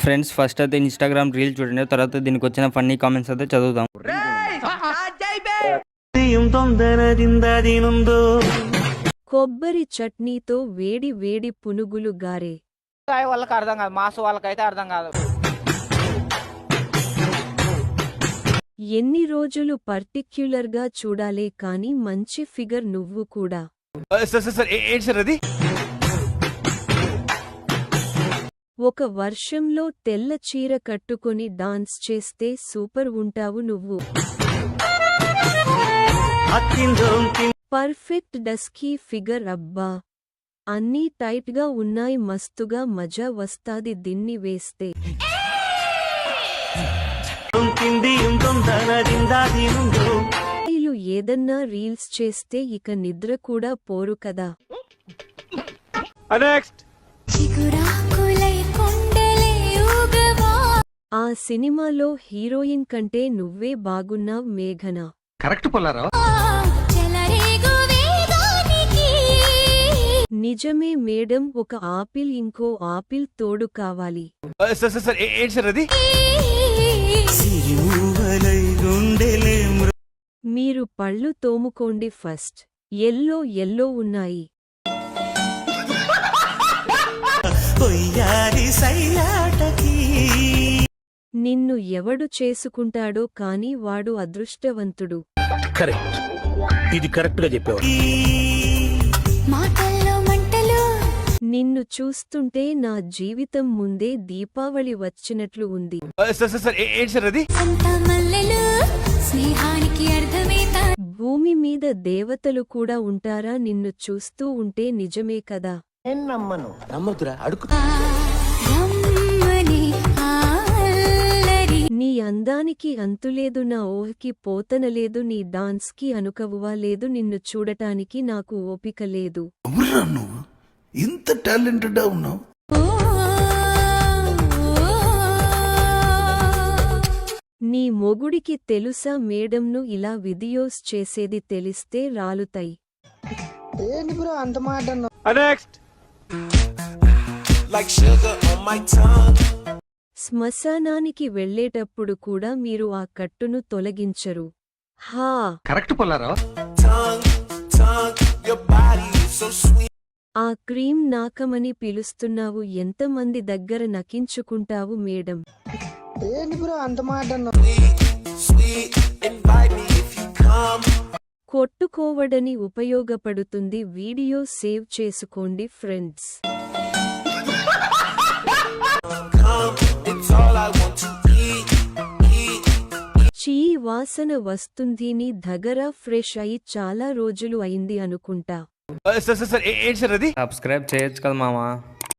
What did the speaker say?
Friends first అయితే Instagram reel చూడండి, తర్వాత దీనికి వచ్చిన ఫన్నీ కామెంట్స్ అయితే చదువుదాం. కొబ్బరి చట్నీతో వేడి వేడి పునుగులు గారే. వాళ్ళకి అర్థం కాదు, మాసు వాళ్ళకైతే అర్థం కాదు. ఎన్ని రోజులు పర్టిక్యులర్ గా చూడాలే కాని మంచి ఫిగర్ నువ్వు కూడా. ఒక వర్షంలో తెల్ల చీర కట్టుకొని డాన్స్ చేస్తే సూపర్ ఉంటావు నువ్వు. పర్ఫెక్ట్ డస్కీ ఫిగర్ అబ్బా, అన్నీ టైట్ గా ఉన్నాయి, మస్తుగా మజా వస్తాది దిన్ని వేస్తే. ఏదన్నా రీల్స్ చేస్తే ఇక నిద్ర కూడా పోరు కదా. ఆ సినిమాలో హీరోయిన్ కంటే నువ్వే బాగున్నావ్ మేఘన. కరెక్ట్ పొల్లారావు. నిజమే మేడం, ఒక ఆపిల్ ఇంకో ఆపిల్ తోడు కావాలి. మీరు పళ్ళు తోముకోండి ఫస్ట్. ఎల్లో ఎల్లో ఉన్నాయి. నిన్ను ఎవడు చేసుకుంటాడో కాని వాడు అదృష్టవంతుడు. కరెక్ట్, ఇది కరెక్ట్ గా చెప్పావు. నిన్ను చూస్తుంటే నా జీవితం ముందే దీపావళి వచ్చినట్లు ఉంది. భూమి మీద దేవతలు కూడా ఉంటారా నిన్ను చూస్తూ ఉంటే? నిజమే కదా. నీ అందానికి అంతులేదు, నా ఊహకి పోతనలేదు, నీ డాన్స్ కి అనుకవువా లేదు, నిన్ను చూడటానికి నాకు ఓపిక లేదు. ఇంత టాలెంటెడ్ ఉన్నావు. నీ మొగుడికి తెలుసా మేడంను ఇలా వీడియోస్ చేసేది? తెలిస్తే రాలుతాయి. శ్మశానానికి వెళ్ళేటప్పుడు కూడా మీరు ఆ కట్టును తొలగించరు. హా, కరెక్ట్ పొల్లారావు. ఆ క్రీమ్ నాకమని పిలుస్తున్నావు, ఎంతమంది దగ్గర నకించుకుంటావు మేడం? కొట్టుకోవడని ఉపయోగపడుతుంది. వీడియో సేవ్ చేసుకోండి ఫ్రెండ్స్. చీ వాసన వస్తుంది, నీ దగ్గర ఫ్రెష్ అయి చాలా రోజులు అయింది అనుకుంటా. సబ్స్క్రైబ్ చేయొచ్చు కదా మామా.